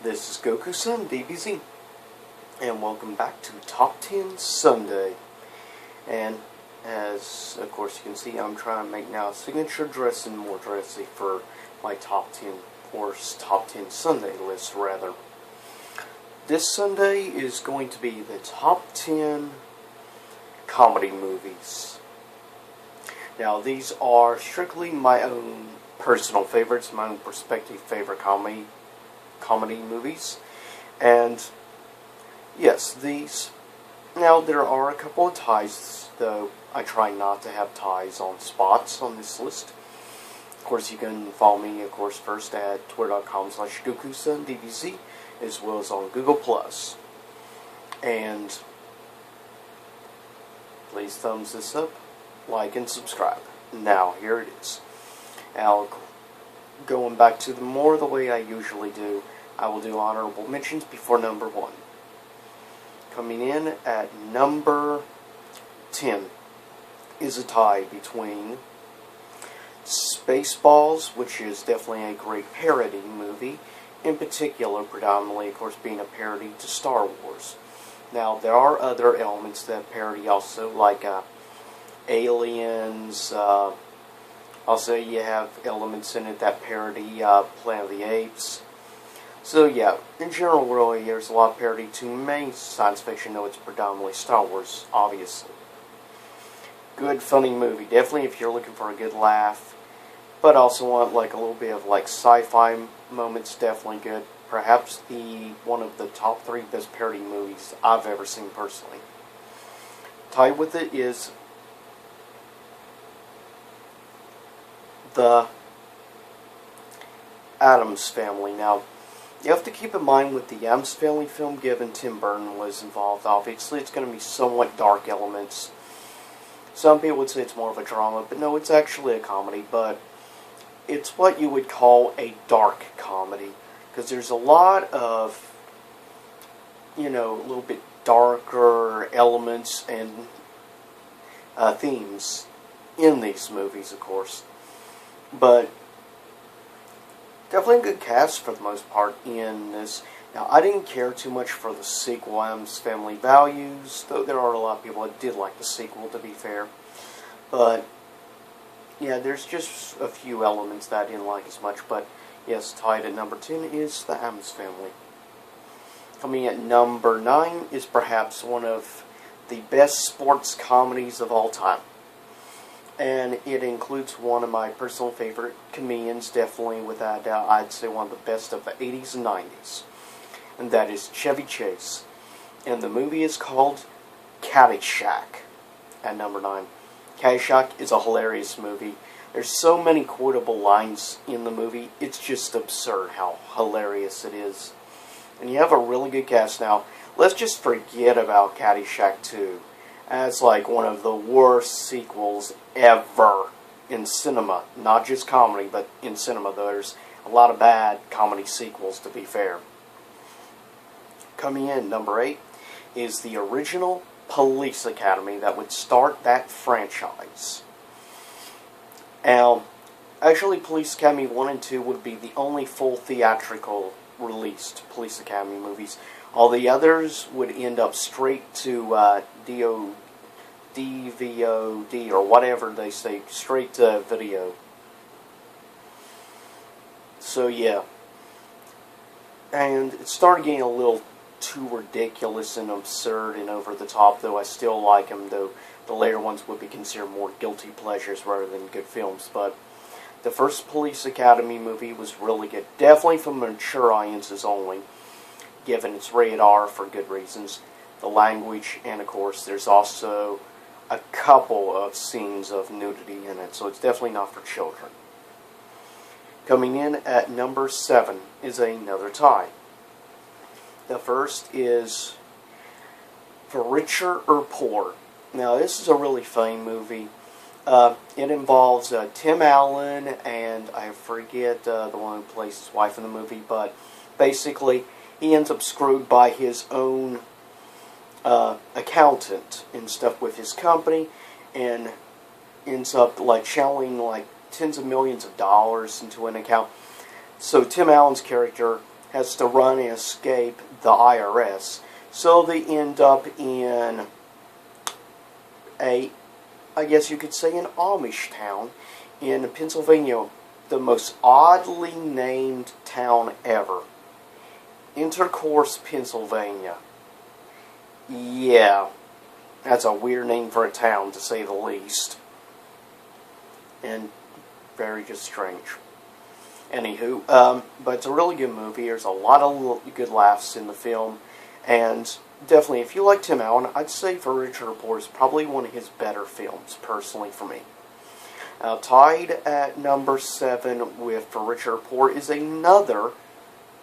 This is Goku-san, DBZ, and welcome back to Top 10 Sunday. And as, of course, you can see, I'm trying to make now a signature dress and more dressy for my Top 10, or Top 10 Sunday list, rather. This Sunday is going to be the Top 10 comedy movies. Now, these are strictly my own personal favorites, my own perspective favorite comedy movies. And yes, these. Now, there are a couple of ties, though I try not to have ties on spots on this list. Of course, you can follow me, of course, first at twitter.com/GokuSunDBZ, as well as on Google+. And please thumbs this up, like, and subscribe. Now, here it is. Now, going back to the way I usually do, I will do honorable mentions before number 1. Coming in at number 10 is a tie between Spaceballs, which is definitely a great parody movie, in particular, predominantly, of course, being a parody to Star Wars. Now, there are other elements that parody also, like Aliens. Also, you have elements in it that parody Planet of the Apes. So, yeah, in general, really, there's a lot of parody to many science fiction, though it's predominantly Star Wars, obviously. Good, funny movie. Definitely if you're looking for a good laugh, but also want, like, a little bit of, like, sci-fi moments, definitely good. Perhaps one of the top 3 best parody movies I've ever seen personally. Tied with it is the Addams Family. Now, you have to keep in mind with the Addams Family film, given Tim Burton was involved, obviously it's going to be somewhat dark elements. Some people would say it's more of a drama, but no, it's actually a comedy, but it's what you would call a dark comedy, because there's a lot of, a little bit darker elements and themes in these movies, of course. But definitely a good cast for the most part in this. Now, I didn't care too much for the sequel, Addams Family Values, though there are a lot of people that did like the sequel, to be fair. But, yeah, there's just a few elements that I didn't like as much. But, yes, tied at number 10 is the Addams Family. Coming at number 9 is perhaps one of the best sports comedies of all time. And it includes one of my personal favorite comedians, definitely without doubt, I'd say one of the best of the 80s and 90s. And that is Chevy Chase. And the movie is called Caddyshack at number 9. Caddyshack is a hilarious movie. There's so many quotable lines in the movie, it's just absurd how hilarious it is. And you have a really good cast. Now, let's just forget about Caddyshack 2. As like one of the worst sequels ever in cinema. Not just comedy, but in cinema. There's a lot of bad comedy sequels, to be fair. Coming in, number 8, is the original Police Academy that would start that franchise. Now, actually, Police Academy 1 and 2 would be the only full theatrical released Police Academy movies. All the others would end up straight to DVOD, or whatever they say, straight to video. So, yeah. And it started getting a little too ridiculous and absurd and over the top, though I still like them, though the later ones would be considered more guilty pleasures rather than good films. But the first Police Academy movie was really good. Definitely for mature audiences only, given it's rated R for good reasons. The language, and of course there's also a couple of scenes of nudity in it, so it's definitely not for children. Coming in at number 7 is another tie. The first is For Richer or Poor. Now, this is a really funny movie. It involves Tim Allen, and I forget the one who plays his wife in the movie, but basically he ends up screwed by his own accountant and stuff with his company, and ends up like channeling like tens of millions of dollars into an account. So Tim Allen's character has to run and escape the IRS. So they end up in I guess you could say, an Amish town in Pennsylvania, the most oddly named town ever. Intercourse, Pennsylvania. Yeah, that's a weird name for a town, to say the least. And very just strange. Anywho, but it's a really good movie. There's a lot of good laughs in the film. And definitely, if you like Tim Allen, I'd say For Richer or Poor is probably one of his better films, personally, for me. Tied at number 7 with For Richer or Poor is another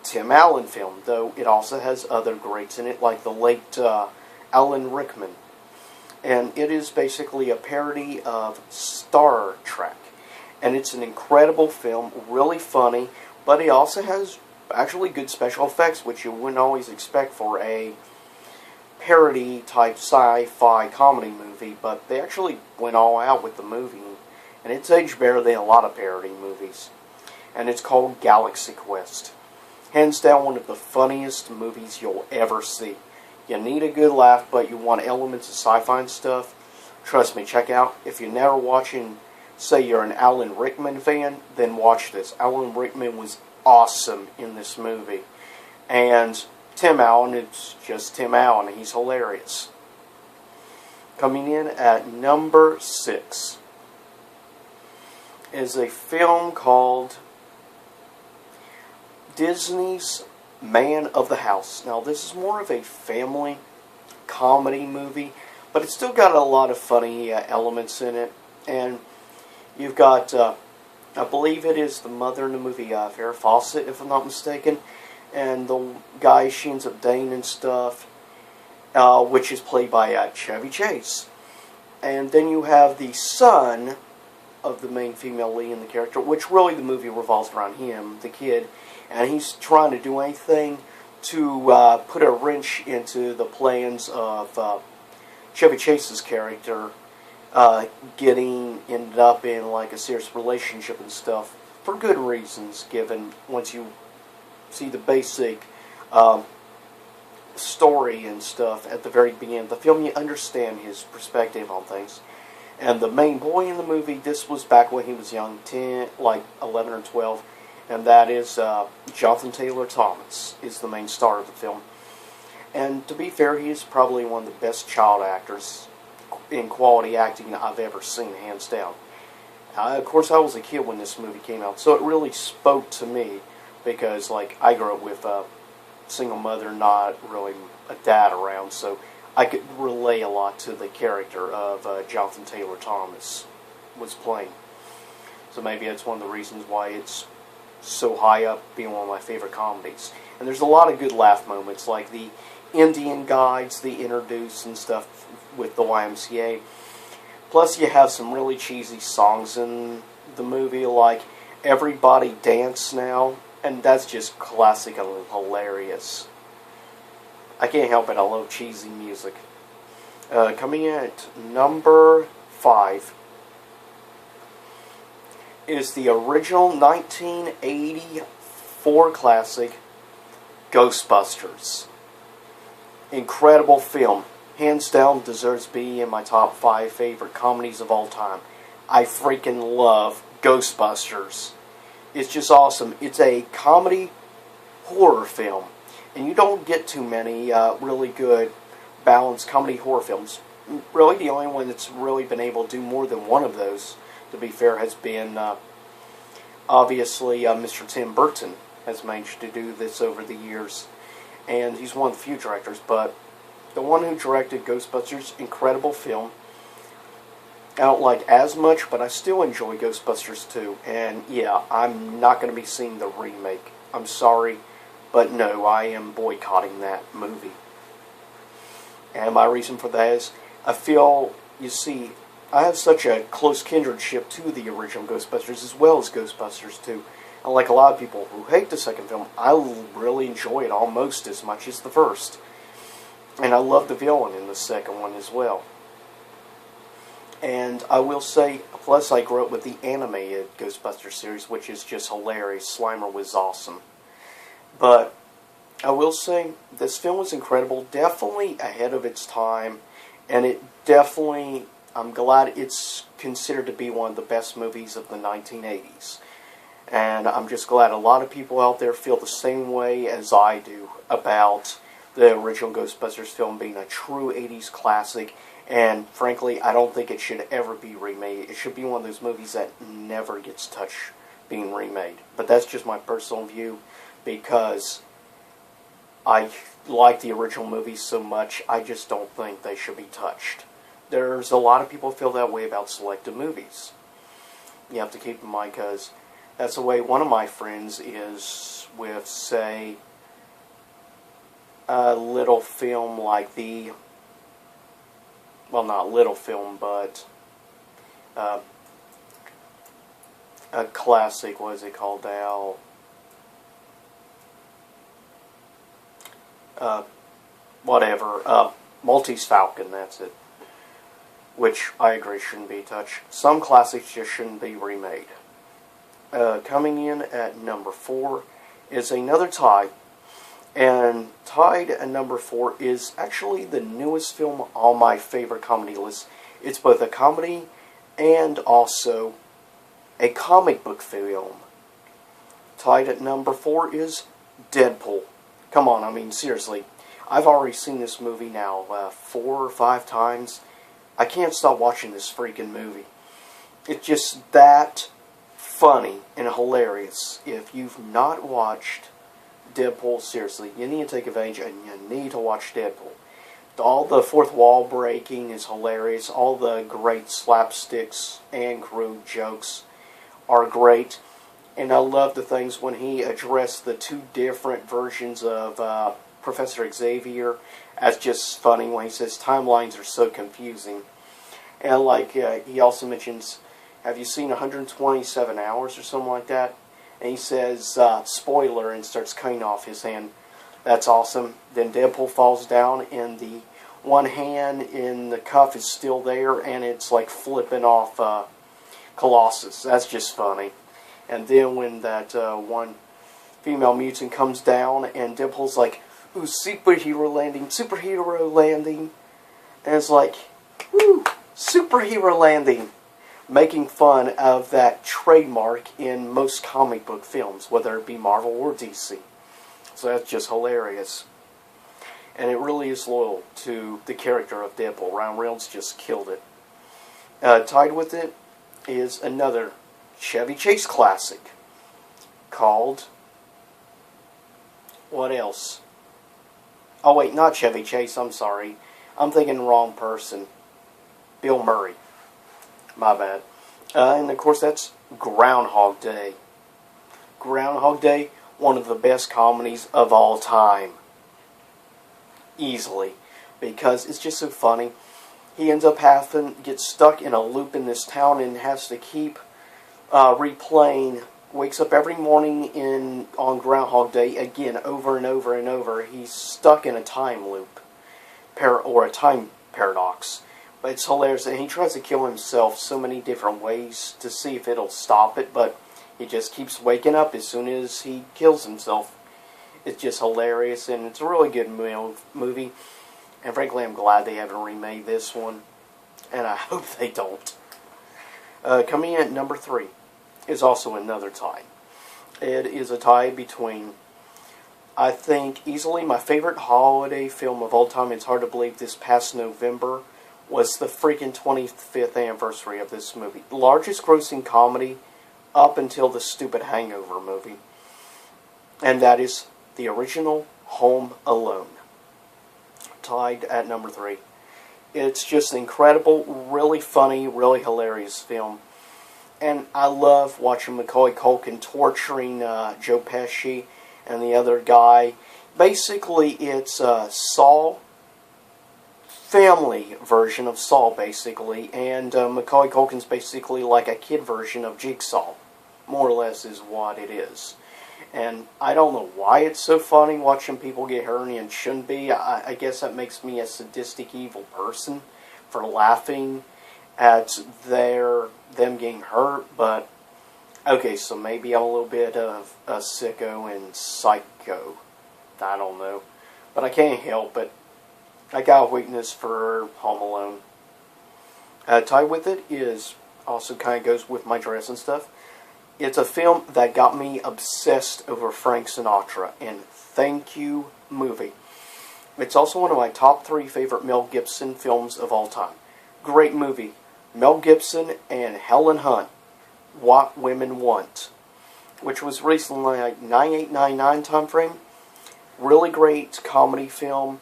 Tim Allen film, though it also has other greats in it, like the late Alan Rickman. And it is basically a parody of Star Trek. And it's an incredible film, really funny, but it also has actually good special effects, which you wouldn't always expect for a parody-type sci-fi comedy movie, but they actually went all out with the movie, and it's aged better than a lot of parody movies. And it's called Galaxy Quest. Hands down, one of the funniest movies you'll ever see. You need a good laugh, but you want elements of sci-fi and stuff. Trust me, check out. If you're never watching, say you're an Alan Rickman fan, then watch this. Alan Rickman was awesome in this movie. And Tim Allen, it's just Tim Allen. He's hilarious. Coming in at number 6 is a film called Disney's Man of the House. Now, this is more of a family comedy movie, but it's still got a lot of funny elements in it. And you've got, I believe it is the mother in the movie, Farrah Fawcett, if I'm not mistaken, and the guy she ends up dating and stuff, which is played by Chevy Chase. And then you have the son of the main female lead in the character, which really the movie revolves around him, the kid, and he's trying to do anything to put a wrench into the plans of Chevy Chase's character ended up in like a serious relationship and stuff, for good reasons, given once you see the basic story and stuff at the very beginning of the film, you understand his perspective on things. And the main boy in the movie, this was back when he was young, 10, like 11 or 12, and that is Jonathan Taylor Thomas is the main star of the film. And to be fair, he is probably one of the best child actors in quality acting I've ever seen, hands down. Of course, I was a kid when this movie came out, so it really spoke to me, because like I grew up with a single mother, not really a dad around, so I could relate a lot to the character of Jonathan Taylor Thomas was playing. So maybe that's one of the reasons why it's so high up, being one of my favorite comedies. And there's a lot of good laugh moments, like the Indian guides they introduce and stuff with the YMCA. Plus you have some really cheesy songs in the movie, like Everybody Dance Now, and that's just classic and hilarious. I can't help it, I love cheesy music. Coming in at number 5 is the original 1984 classic, Ghostbusters. Incredible film. Hands down deserves to be in my top 5 favorite comedies of all time. I freaking love Ghostbusters. It's just awesome. It's a comedy horror film. And you don't get too many really good balanced comedy horror films. Really, the only one that's really been able to do more than one of those, to be fair, has been obviously Mr. Tim Burton has managed to do this over the years. And he's one of the few directors, but the one who directed Ghostbusters, incredible film. I don't like as much, but I still enjoy Ghostbusters 2. And yeah, I'm not going to be seeing the remake. I'm sorry, but no, I am boycotting that movie. And my reason for that is, I feel, you see, I have such a close kindredship to the original Ghostbusters as well as Ghostbusters 2. Unlike a lot of people who hate the second film, I really enjoy it almost as much as the first. And I love the villain in the second one as well. And I will say, plus I grew up with the animated Ghostbusters series, which is just hilarious. Slimer was awesome. But I will say this film was incredible, definitely ahead of its time, and it definitely, I'm glad it's considered to be one of the best movies of the 1980s. And I'm just glad a lot of people out there feel the same way as I do about the original Ghostbusters film being a true 80s classic. And frankly, I don't think it should ever be remade. It should be one of those movies that never gets touched being remade. But that's just my personal view, because I like the original movie so much, I just don't think they should be touched. There's a lot of people who feel that way about selected movies. You have to keep in mind, because that's the way one of my friends is with, say, a little film like the, well, not little film, but a classic, what is it called now? Maltese Falcon, that's it. Which I agree shouldn't be touched. Some classics just shouldn't be remade. Coming in at number 4 is another tie. And tied at number 4 is actually the newest film on my favorite comedy list. It's both a comedy and also a comic book film. Tied at number 4 is Deadpool. Come on, I mean, seriously. I've already seen this movie now 4 or 5 times. I can't stop watching this freaking movie. It's just that funny and hilarious. If you've not watched Deadpool, seriously, you need to take advantage and you need to watch Deadpool. All the fourth wall breaking is hilarious. All the great slapsticks and crude jokes are great. And I love the things when he addressed the 2 different versions of Professor Xavier as just funny when he says timelines are so confusing. And like he also mentions, have you seen 127 hours or something like that? And he says, spoiler, and starts cutting off his hand. That's awesome. Then Deadpool falls down, and the one hand in the cuff is still there, and it's like flipping off Colossus. That's just funny. And then when that one female mutant comes down, and Deadpool's like, ooh, superhero landing. And it's like, woo, superhero landing. Making fun of that trademark in most comic book films, whether it be Marvel or DC. So that's just hilarious. And it really is loyal to the character of Deadpool. Ryan Reynolds just killed it. Tied with it is another Chevy Chase classic called, what else? Oh wait, not Chevy Chase, I'm sorry. I'm thinking the wrong person. Bill Murray. My bad. And of course that's Groundhog Day. Groundhog Day, one of the best comedies of all time. Easily. Because it's just so funny. He ends up gets stuck in a loop in this town and has to keep replaying. Wakes up every morning on Groundhog Day again, over and over and over. He's stuck in a time loop. Or a time paradox. But it's hilarious, and he tries to kill himself so many different ways to see if it'll stop it, but he just keeps waking up as soon as he kills himself. It's just hilarious, and it's a really good movie. And frankly, I'm glad they haven't remade this one, and I hope they don't. Coming in at number 3 is also another tie. It is a tie between, I think, easily my favorite holiday film of all time. It's hard to believe this past November was the freaking 25th anniversary of this movie. Largest grossing comedy up until the stupid Hangover movie. And that is the original Home Alone. Tied at number 3. It's just incredible, really funny, really hilarious film. And I love watching Macaulay Culkin torturing Joe Pesci and the other guy. Basically, it's Saw family version of Saw, basically, and Macaulay Culkin's basically like a kid version of Jigsaw, more or less is what it is. And I don't know why it's so funny watching people get hurt and shouldn't be. I guess that makes me a sadistic, evil person for laughing at them getting hurt, but Okay, so maybe I'm a little bit of a sicko and psycho. I don't know. But I can't help it. I got a weakness for Home Alone. Tied with it is, also kind of goes with my dress and stuff. It's a film that got me obsessed over Frank Sinatra, and thank you, movie. It's also one of my top 3 favorite Mel Gibson films of all time. Great movie. Mel Gibson and Helen Hunt, What Women Want, which was recently like 9899 time frame. Really great comedy film,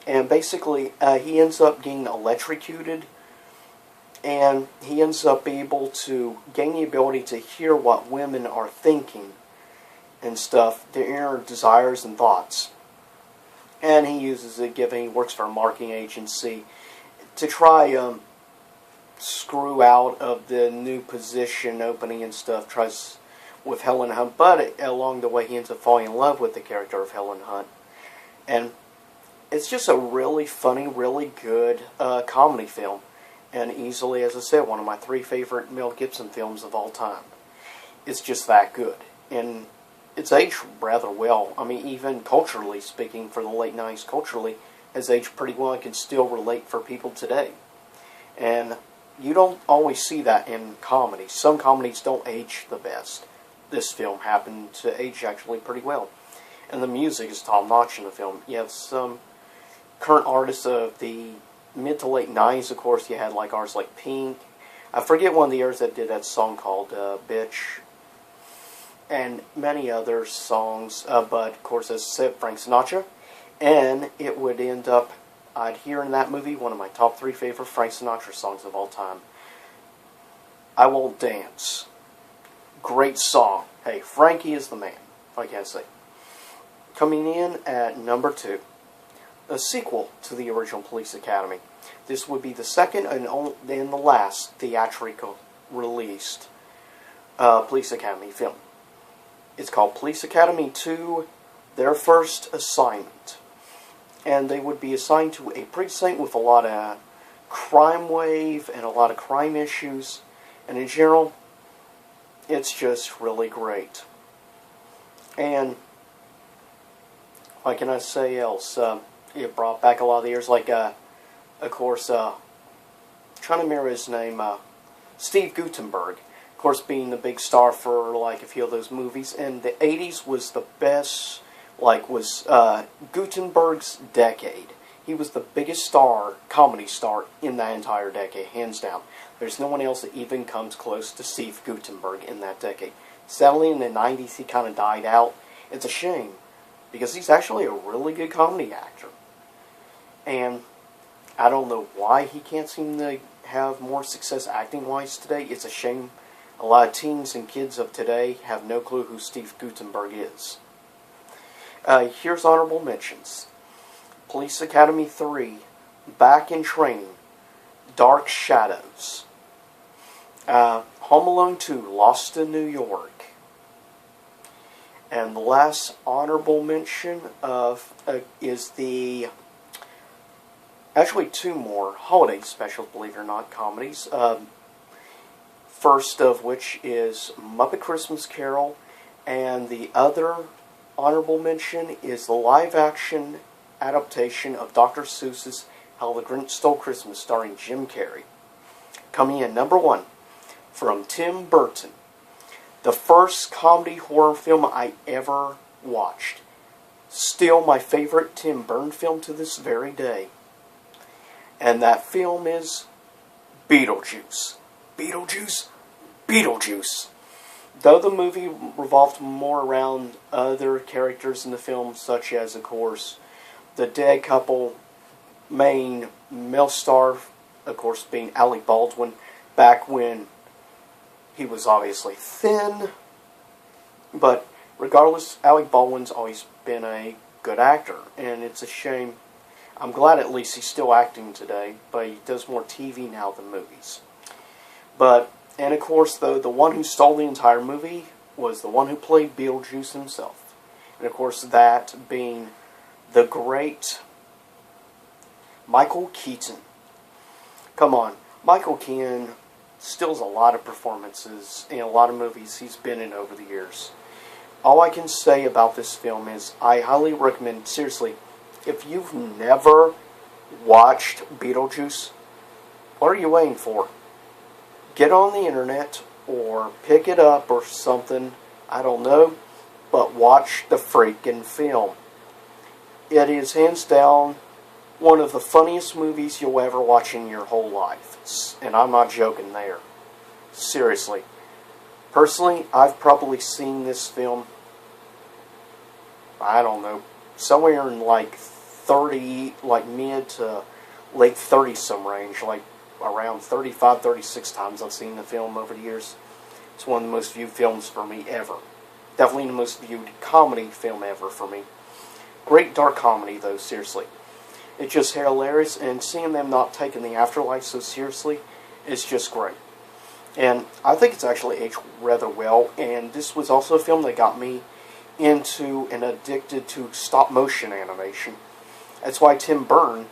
and basically he ends up getting electrocuted, and he ends up able to gain the ability to hear what women are thinking and stuff, their inner desires and thoughts. And he uses it, given he works for a marketing agency, to try screw out of the new position opening and stuff. Tries with Helen Hunt, but along the way he ends up falling in love with the character of Helen Hunt. And it's just a really funny, really good comedy film. And easily, as I said, one of my 3 favorite Mel Gibson films of all time. It's just that good. And it's aged rather well. I mean, even culturally speaking, for the late 90s, culturally, has aged pretty well and can still relate for people today. And you don't always see that in comedy. Some comedies don't age the best. This film happened to age actually pretty well. And the music is top-notch in the film. You have some current artists of the mid to late 90s, of course. You had like artists like Pink. I forget one of the years that did that song called Bitch. And many other songs. But, of course, as I said, Frank Sinatra. And it would end up, I'd hear in that movie one of my top 3 favorite Frank Sinatra songs of all time. I Won't Dance. Great song. Hey, Frankie is the man, if I can say. Coming in at number 2. A sequel to the original Police Academy. This would be the second and the last theatrical released Police Academy film. It's called Police Academy 2, Their First Assignment. And they would be assigned to a precinct with a lot of crime wave and a lot of crime issues. And in general, it's just really great. And what can I say else? It brought back a lot of the years, like, of course, trying to mirror his name, Steve Guttenberg. Of course, being the big star for, like, a few of those movies. And the 80s was the best, like, was Guttenberg's decade. He was the biggest star, comedy star, in that entire decade, hands down. There's no one else that even comes close to Steve Guttenberg in that decade. Sadly, in the 90s, he kind of died out. It's a shame, because he's actually a really good comedy actor. And I don't know why he can't seem to have more success acting-wise today. It's a shame. A lot of teens and kids of today have no clue who Steve Guttenberg is. Here's honorable mentions. Police Academy 3, Back in Training, Dark Shadows. Home Alone 2, Lost in New York. And the last honorable mention of is the... Actually, 2 more holiday specials, believe it or not, comedies. First of which is Muppet Christmas Carol, and the other honorable mention is the live-action adaptation of Dr. Seuss's How the Grinch Stole Christmas, starring Jim Carrey. Coming in number 1, from Tim Burton, the first comedy horror film I ever watched. Still my favorite Tim Burton film to this very day. And that film is Beetlejuice. Beetlejuice? Beetlejuice. Though the movie revolved more around other characters in the film, such as, of course, the dead couple, main male star, of course, being Alec Baldwin, back when he was obviously thin. But regardless, Alec Baldwin's always been a good actor, and it's a shame. I'm glad at least he's still acting today, but he does more TV now than movies. But, and of course, though, the one who stole the entire movie was the one who played Beetlejuice himself. And of course, that being the great Michael Keaton. Come on, Michael Keaton stills a lot of performances in a lot of movies he's been in over the years. All I can say about this film is I highly recommend, seriously, if you've never watched Beetlejuice, what are you waiting for? Get on the internet or pick it up or something, I don't know, but watch the freaking film. It is hands down one of the funniest movies you'll ever watch in your whole life. And I'm not joking there. Seriously. Personally, I've probably seen this film, I don't know, somewhere in like 30, like mid to late 30-some range, like around 35, 36 times I've seen the film over the years. It's one of the most viewed films for me ever. Definitely the most viewed comedy film ever for me. Great dark comedy, though, seriously. It's just hilarious, and seeing them not taking the afterlife so seriously is just great. And I think it's actually aged rather well, and this was also a film that got me into and addicted to stop-motion animation. That's why Tim Burton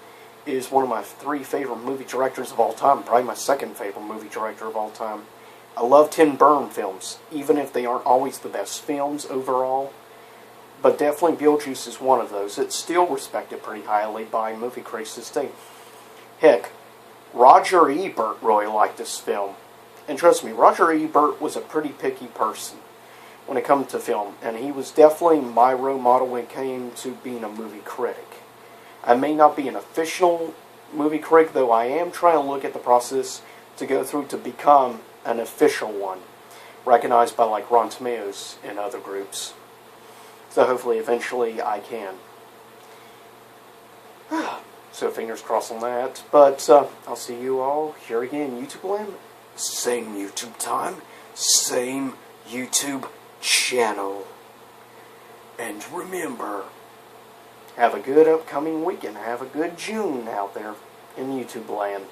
is one of my 3 favorite movie directors of all time, probably my 2nd favorite movie director of all time. I love Tim Burton films, even if they aren't always the best films overall. But definitely Beetlejuice is one of those. It's still respected pretty highly by movie critics this day. Heck, Roger Ebert really liked this film. And trust me, Roger Ebert was a pretty picky person when it comes to film. And he was definitely my role model when it came to being a movie critic. I may not be an official movie critic, though I am trying to look at the process to go through to become an official one, recognized by like Rotten Tomatoes and other groups. So hopefully eventually I can. So fingers crossed on that. But I'll see you all here again, YouTube land. Same YouTube time, same YouTube channel. And remember, have a good upcoming weekend. Have a good June out there in YouTube land.